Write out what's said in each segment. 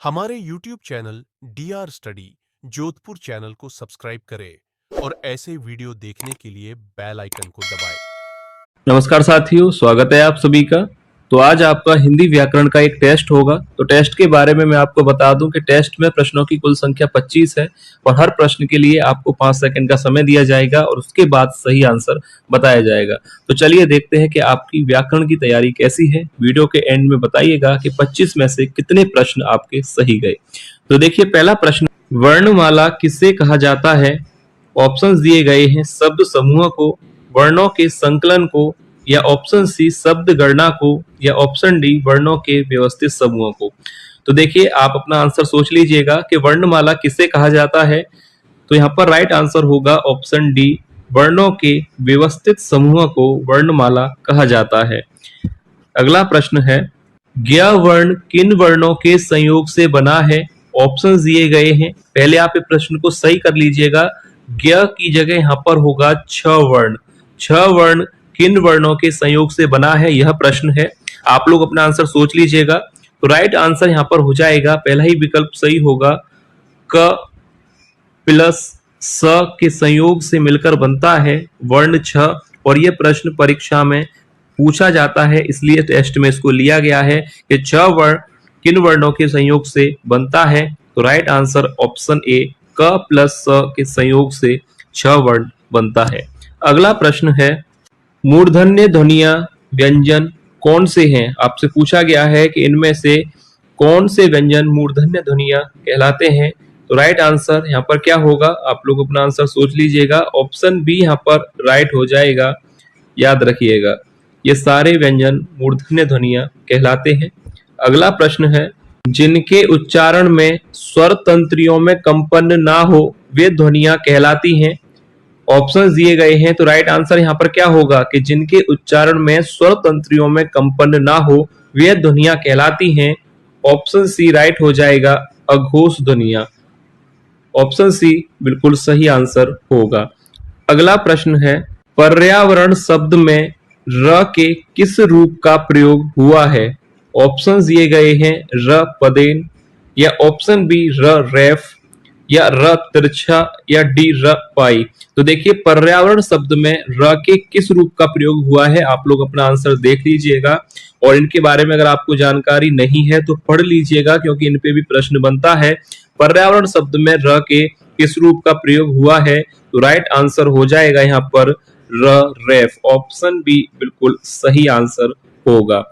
हमारे YouTube channel DR study Jodhpur channel को subscribe करें और ऐसे वीडियो देखने के लिए बेल आइकन को दबाएं। नमस्कार साथियों, स्वागत है आप सभी का। तो आज आपका हिंदी व्याकरण का एक टेस्ट होगा। तो टेस्ट के बारे में मैं आपको बता दूं कि टेस्ट में प्रश्नों की कुल संख्या 25 है और हर प्रश्न के लिए आपको 5 सेकंड का समय दिया जाएगा और उसके बाद सही आंसर बताया जाएगा। तो चलिए देखते हैं कि आपकी व्याकरण की तैयारी कैसी है। वीडियो के एंड में बताइएगा कि 25 में से कितने प्रश्न आपके सही गए। तो देखिए, पहला प्रश्न, वर्णमाला किसे कहा जाता है? ऑप्शंस दिए गए हैं, शब्द समूह को, वर्णों के संकलन को, या ऑप्शन सी शब्द गणना को, या ऑप्शन डी वर्णों के व्यवस्थित समूह को। तो देखिए, आप अपना आंसर सोच लीजिएगा कि वर्णमाला किसे कहा जाता है। तो यहाँ पर राइट आंसर होगा ऑप्शन डी, वर्णों के व्यवस्थित समूह को वर्णमाला कहा जाता है। अगला प्रश्न है, ज्ञ वर्ण किन वर्णों के संयोग से बना है? ऑप्शंस दिए गए हैं। पहले आप इस प्रश्न को सही कर लीजिएगा। ज्ञ की जगह यहाँ पर होगा छ वर्ण। छ वर्ण किन वर्णों के संयोग से बना है, यह प्रश्न है। आप लोग अपना आंसर सोच लीजिएगा। तो राइट आंसर यहाँ पर हो जाएगा, पहला ही विकल्प सही होगा, क प्लस स के संयोग से मिलकर बनता है वर्ण छ। और यह प्रश्न परीक्षा में पूछा जाता है, इसलिए टेस्ट में इसको लिया गया है कि छ वर्ण किन वर्णों के संयोग से बनता है। तो राइट आंसर ऑप्शन ए, क प्लस स के संयोग से छ वर्ण बनता है। अगला प्रश्न है, मूर्धन्य ध्वनियां व्यंजन कौन से हैं? आपसे पूछा गया है कि इनमें से कौन से व्यंजन मूर्धन्य ध्वनियां कहलाते हैं। तो राइट आंसर यहाँ पर क्या होगा, आप लोग अपना आंसर सोच लीजिएगा। ऑप्शन बी यहाँ पर राइट हो जाएगा। याद रखिएगा, ये सारे व्यंजन मूर्धन्य ध्वनियां कहलाते हैं। अगला प्रश्न है, जिनके उच्चारण में स्वर तंत्रियों में कंपन ना हो वे ध्वनियां कहलाती हैं। ऑप्शंस दिए गए हैं। तो राइट आंसर यहाँ पर क्या होगा कि जिनके उच्चारण में स्वर तंत्रियों में कंपन ना हो वे ध्वनियां कहलाती हैं। ऑप्शन सी राइट हो जाएगा, अघोष ध्वनियां। ऑप्शन सी बिल्कुल सही आंसर होगा। अगला प्रश्न है, पर्यावरण शब्द में र के किस रूप का प्रयोग हुआ है? ऑप्शंस दिए गए हैं, र पदेन, या ऑप्शन बी र रेफ, या र तिरछा, या डी र पाई। तो देखिए, पर्यावरण शब्द में र के किस रूप का प्रयोग हुआ है, आप लोग अपना आंसर देख लीजिएगा। और इनके बारे में अगर आपको जानकारी नहीं है तो पढ़ लीजिएगा, क्योंकि इन पे भी प्रश्न बनता है। पर्यावरण शब्द में र के किस रूप का प्रयोग हुआ है? तो राइट आंसर हो जाएगा यहाँ पर र रेफ। ऑप्शन बी बिल्कुल सही आंसर होगा।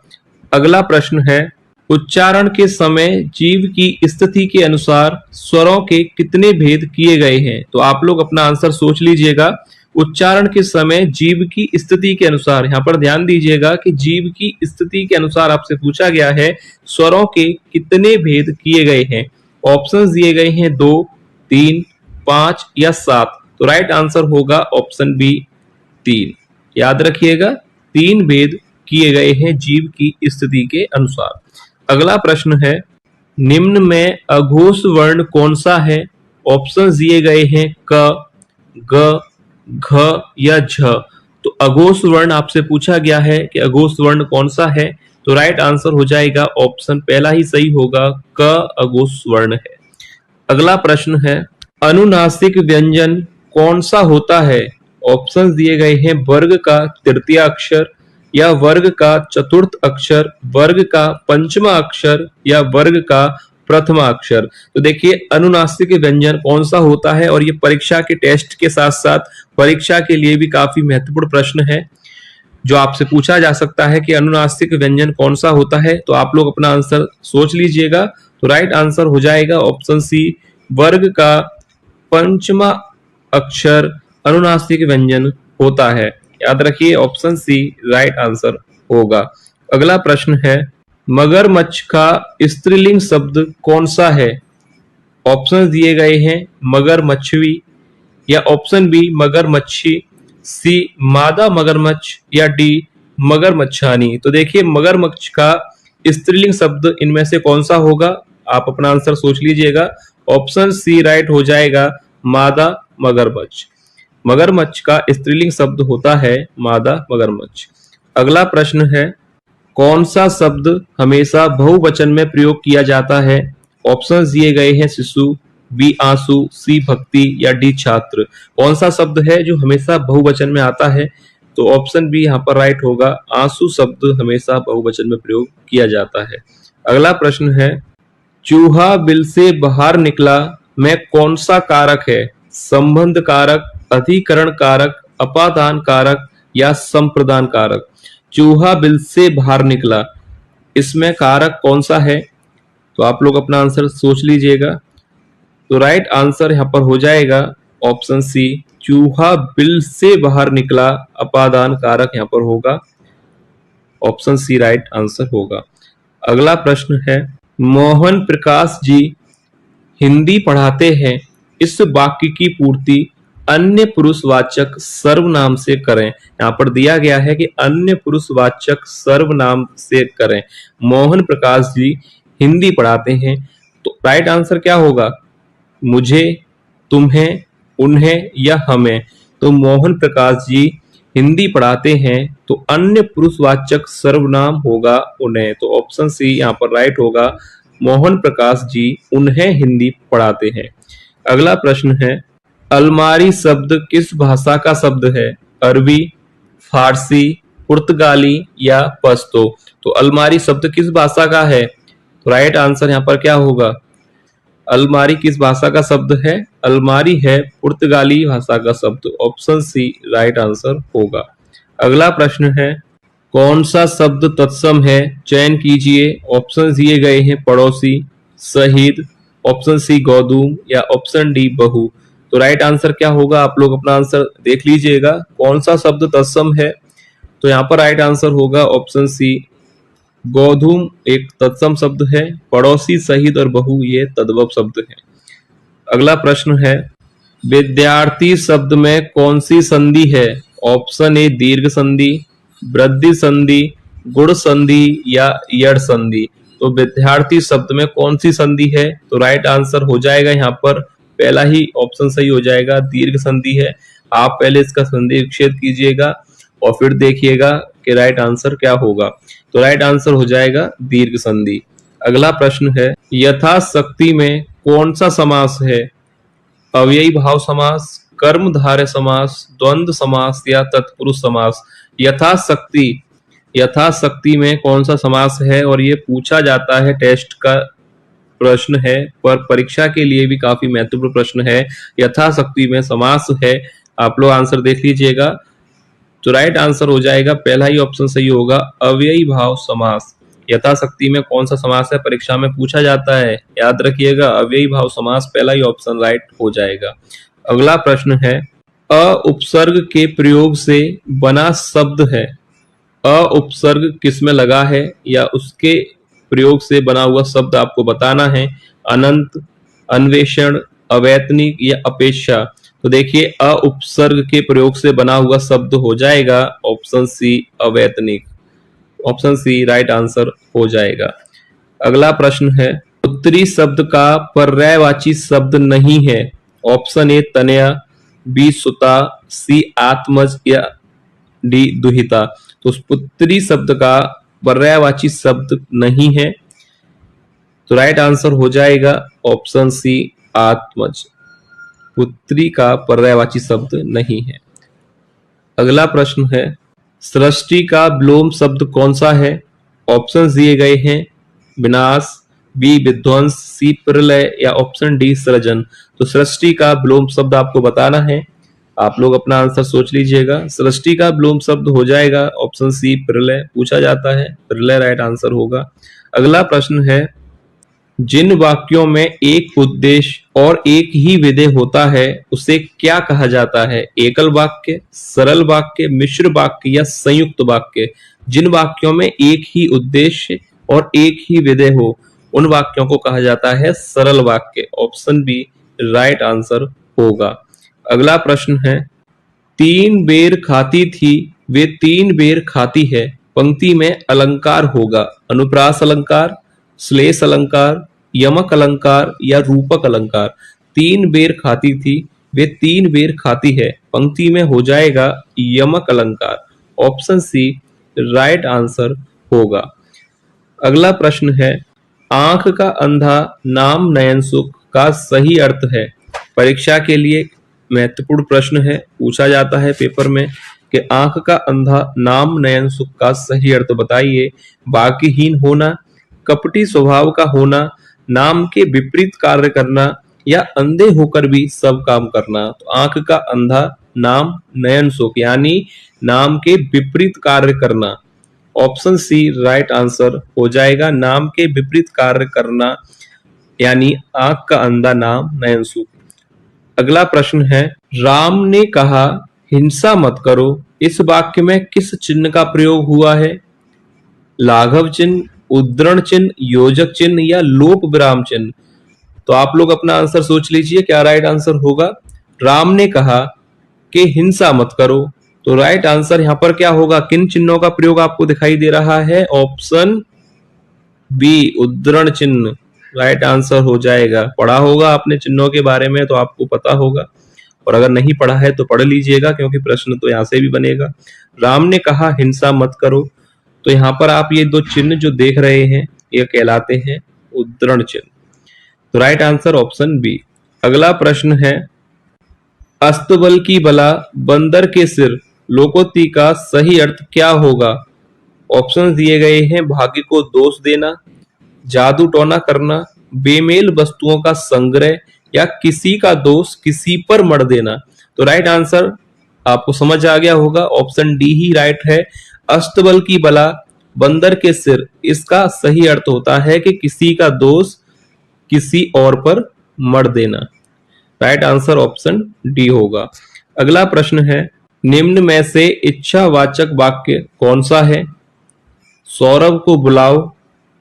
अगला प्रश्न है, उच्चारण के समय जीव की स्थिति के अनुसार स्वरों के कितने भेद किए गए हैं? तो आप लोग अपना आंसर सोच लीजिएगा। उच्चारण के समय जीव की स्थिति के अनुसार, यहाँ पर ध्यान दीजिएगा कि जीव की स्थिति के अनुसार आपसे पूछा गया है स्वरों के कितने भेद किए गए हैं। ऑप्शंस दिए गए हैं 2, 3, 5 या 7। तो राइट आंसर होगा ऑप्शन बी 3। याद रखिएगा, 3 भेद किए गए हैं जीव की स्थिति के अनुसार। अगला प्रश्न है, निम्न में अघोष वर्ण कौन सा है? ऑप्शंस दिए गए हैं क, ग, घ या झ। तो अघोष वर्ण आपसे पूछा गया है कि अघोष वर्ण कौन सा है। तो राइट आंसर हो जाएगा ऑप्शन पहला ही सही होगा, क अघोष वर्ण है। अगला प्रश्न है, अनुनासिक व्यंजन कौन सा होता है? ऑप्शंस दिए गए हैं, वर्ग का तृतीय अक्षर, या वर्ग का चतुर्थ अक्षर, वर्ग का पंचमा अक्षर, या वर्ग का प्रथमा अक्षर। तो देखिए, अनुनासिक व्यंजन कौन सा होता है, और ये परीक्षा के टेस्ट के साथ साथ परीक्षा के लिए भी काफी महत्वपूर्ण प्रश्न है, जो आपसे पूछा जा सकता है कि अनुनासिक व्यंजन कौन सा होता है। तो आप लोग अपना आंसर सोच लीजिएगा। तो राइट आंसर हो जाएगा ऑप्शन सी, वर्ग का पंचमा अक्षर अनुनासिक व्यंजन होता है। याद रखिए, ऑप्शन सी राइट आंसर होगा। अगला प्रश्न है, मगरमच्छ का स्त्रीलिंग शब्द कौन सा है? ऑप्शंस दिए गए हैं, मगरमच्छवी, या ऑप्शन बी मगरमच्छी, सी मादा मगरमच्छ, या डी मगरमच्छानी। तो देखिए, मगरमच्छ का स्त्रीलिंग शब्द इनमें से कौन सा होगा? आप अपना आंसर सोच लीजिएगा। ऑप्शन सी राइट हो जाएगा, मादा मगरमच्छ। मगरमच्छ का स्त्रीलिंग शब्द होता है मादा मगरमच्छ। अगला प्रश्न है, कौन सा शब्द हमेशा बहुवचन में प्रयोग किया जाता है? ऑप्शन दिए गए हैं शिशु, बी आंसू, सी भक्ति या डी छात्र। कौन सा शब्द है जो हमेशा बहुवचन में आता है? तो ऑप्शन बी यहाँ पर राइट होगा, आंसू शब्द हमेशा बहुवचन में प्रयोग किया जाता है। अगला प्रश्न है, चूहा बिल से बाहर निकला में कौन सा कारक है? संबंध कारक, अधिकरण कारक, अपादान कारक या संप्रदान कारक। चूहा बिल से बाहर निकला, इसमें कारक कौन सा है? तो आप लोग अपना आंसर सोच लीजिएगा। तो राइट आंसर यहाँ पर हो जाएगा ऑप्शन सी, चूहा बिल से बाहर निकला, अपादान कारक यहाँ पर होगा, ऑप्शन सी राइट आंसर होगा। अगला प्रश्न है, मोहन प्रकाश जी हिंदी पढ़ाते हैं, इस वाक्य की पूर्ति अन्य पुरुषवाचक सर्वनाम से करें। यहाँ पर दिया गया है कि अन्य पुरुषवाचक सर्वनाम से करें। मोहन प्रकाश जी हिंदी पढ़ाते हैं, तो राइट आंसर क्या होगा? मुझे, तुम्हें, उन्हें या हमें। तो मोहन प्रकाश जी हिंदी पढ़ाते हैं, तो अन्य पुरुषवाचक सर्वनाम होगा उन्हें। तो ऑप्शन सी यहाँ पर राइट होगा, मोहन प्रकाश जी उन्हें हिंदी पढ़ाते हैं। अगला प्रश्न है, अलमारी शब्द किस भाषा का शब्द है? अरबी, फारसी, पुर्तगाली या पश्तो। तो अलमारी शब्द किस भाषा का है? तो राइट आंसर यहाँ पर क्या होगा? अलमारी किस भाषा का शब्द है? अलमारी है पुर्तगाली भाषा का शब्द, ऑप्शन सी राइट आंसर होगा। अगला प्रश्न है, कौन सा शब्द तत्सम है? चयन कीजिए। ऑप्शन दिए गए हैं पड़ोसी, शहीद, ऑप्शन सी गोदूम या ऑप्शन डी बहू। तो राइट आंसर क्या होगा? आप लोग अपना आंसर देख लीजिएगा, कौन सा शब्द तत्सम है। तो यहाँ पर राइट आंसर होगा ऑप्शन सी, गोधूम एक तत्सम शब्द है, पड़ोसी, शहीद और बहू ये तद्भव शब्द है। अगला प्रश्न है, विद्यार्थी शब्द में कौन सी संधि है? ऑप्शन ए दीर्घ संधि, वृद्धि संधि, गुण संधि या यड़ संधि। तो विद्यार्थी शब्द में कौन सी संधि है? तो राइट आंसर हो जाएगा यहाँ पर पहला ही ऑप्शन सही हो जाएगा, दीर्घ संधि है। आप पहले इसका संधि विच्छेद कीजिएगा और फिर देखिएगा कि राइट आंसर क्या होगा। तो राइट आंसर हो जाएगा दीर्घ संधि। अगला प्रश्न है, यथाशक्ति में कौन सा समास है? अव्ययी भाव समास, कर्मधारय समास, द्वंद्व समास या तत्पुरुष समास। यथाशक्ति में कौन सा समास है? और ये पूछा जाता है, टेस्ट का प्रश्न है, पर परीक्षा के लिए भी काफी महत्वपूर्ण प्रश्न है। यथाशक्ति में समास है, आप लोग आंसर देख लीजिएगा। तो राइट आंसर हो जाएगा पहला ही ऑप्शन सही होगा, अव्ययी भाव समास। यथाशक्ति में कौन सा समास है? परीक्षा में पूछा जाता है, याद रखिएगा, अव्ययी भाव समास पहला ही ऑप्शन राइट हो जाएगा। अगला प्रश्न है, अ उपसर्ग के प्रयोग से बना शब्द है। अ उपसर्ग किसमें लगा है या उसके प्रयोग से बना हुआ शब्द आपको बताना है। अनंत, अन्वेषण, अवैतनिक या अपेक्षा। तो देखिए, अ उपसर्ग के प्रयोग से बना हुआ शब्द हो जाएगा ऑप्शन सी अवैतनिक, ऑप्शन सी राइट आंसर हो जाएगा। अगला प्रश्न है, उत्तरी शब्द का पर्यायवाची शब्द नहीं है। ऑप्शन ए तनया, बी सुता, सी आत्मज या डी दुहिता। तो उत्तरी शब्द का पर्यायवाची शब्द नहीं है, तो राइट आंसर हो जाएगा ऑप्शन सी आत्मज। उत्तरी का पर्यायवाची शब्द नहीं है। अगला प्रश्न है, सृष्टि का विलोम शब्द कौन सा है? ऑप्शन दिए गए हैं विनाश, बी विध्वंस, सी प्रलय या ऑप्शन डी सृजन। तो सृष्टि का विलोम शब्द आपको बताना है, आप लोग अपना आंसर सोच लीजिएगा। सृष्टि का विलोम शब्द हो जाएगा ऑप्शन सी प्रलय, पूछा जाता है, प्रलय राइट आंसर होगा। अगला प्रश्न है, जिन वाक्यों में एक उद्देश्य और एक ही विधेय होता है उसे क्या कहा जाता है? एकल वाक्य, सरल वाक्य, मिश्र वाक्य या संयुक्त वाक्य। जिन वाक्यों में एक ही उद्देश्य और एक ही विधेय हो उन वाक्यों को कहा जाता है सरल वाक्य, ऑप्शन बी राइट आंसर होगा। अगला प्रश्न है, 3 बेर खाती थी वे 3 बेर खाती है। पंक्ति में अलंकार होगा अनुप्रास अलंकार, श्लेष अलंकार, यमक अलंकार या रूपक अलंकार। 3 बेर खाती थी वे 3 बेर खाती है, पंक्ति में हो जाएगा यमक अलंकार, ऑप्शन सी राइट आंसर होगा। अगला प्रश्न है, आंख का अंधा नाम नयन सुख का सही अर्थ है। परीक्षा के लिए महत्वपूर्ण प्रश्न है, पूछा जाता है पेपर में कि आंख का अंधा नाम नयन सुख का सही अर्थ बताइए। बाकीहीन होना, कपटी स्वभाव का होना, नाम के विपरीत कार्य करना या अंधे होकर भी सब काम करना। तो आंख का अंधा नाम नयन सुख यानी नाम के विपरीत कार्य करना। ऑप्शन सी राइट आंसर हो जाएगा, नाम के विपरीत कार्य करना यानी आंख का अंधा नाम नयन सुख। अगला प्रश्न है, राम ने कहा हिंसा मत करो, इस वाक्य में किस चिन्ह का प्रयोग हुआ है? लाघव चिन्ह, उद्धरण चिन्ह, योजक चिन्ह या लोप विराम चिन्ह? तो आप लोग अपना आंसर सोच लीजिए, क्या राइट आंसर होगा? राम ने कहा कि हिंसा मत करो, तो राइट आंसर यहां पर क्या होगा? किन चिन्हों का प्रयोग आपको दिखाई दे रहा है? ऑप्शन बी उद्धरण चिन्ह राइट आंसर हो जाएगा। पढ़ा होगा आपने चिन्हों के बारे में तो आपको पता होगा, और अगर नहीं पढ़ा है तो पढ़ लीजिएगा क्योंकि प्रश्न तो यहां से भी बनेगा। राम ने कहा हिंसा मत करो, तो यहां पर आप ये दो चिन्ह जो देख रहे हैं ये कहलाते हैं उद्धरण चिन्ह। तो राइट आंसर ऑप्शन बी। अगला प्रश्न है, अस्तबल की बला बंदर के सिर लोकोक्ति का सही अर्थ क्या होगा? ऑप्शन दिए गए हैं, भाग्य को दोष देना, जादू टोना करना, बेमेल वस्तुओं का संग्रह या किसी का दोष किसी पर मढ़ देना। तो राइट आंसर आपको समझ आ गया होगा, ऑप्शन डी ही राइट है। अस्तबल की बला बंदर के सिर, इसका सही अर्थ होता है कि किसी का दोष किसी और पर मढ़ देना। राइट आंसर ऑप्शन डी होगा। अगला प्रश्न है, निम्न में से इच्छावाचक वाक्य कौन सा है? सौरभ को बुलाओ,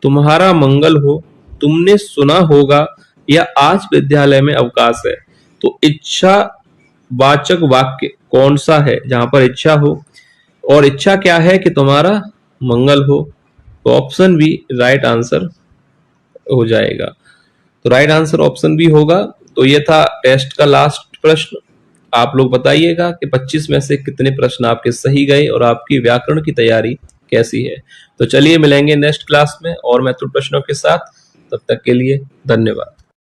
तुम्हारा मंगल हो, तुमने सुना होगा या आज विद्यालय में अवकाश है। तो इच्छा वाचक वाक्य कौन सा है जहां पर इच्छा हो, और इच्छा क्या है कि तुम्हारा मंगल हो? तो ऑप्शन बी राइट आंसर हो जाएगा। तो राइट आंसर ऑप्शन बी होगा। तो ये था टेस्ट का लास्ट प्रश्न। आप लोग बताइएगा कि 25 में से कितने प्रश्न आपके सही गए और आपकी व्याकरण की तैयारी कैसी है। तो चलिए मिलेंगे नेक्स्ट क्लास में और महत्वपूर्ण प्रश्नों के साथ। तब तक के लिए धन्यवाद।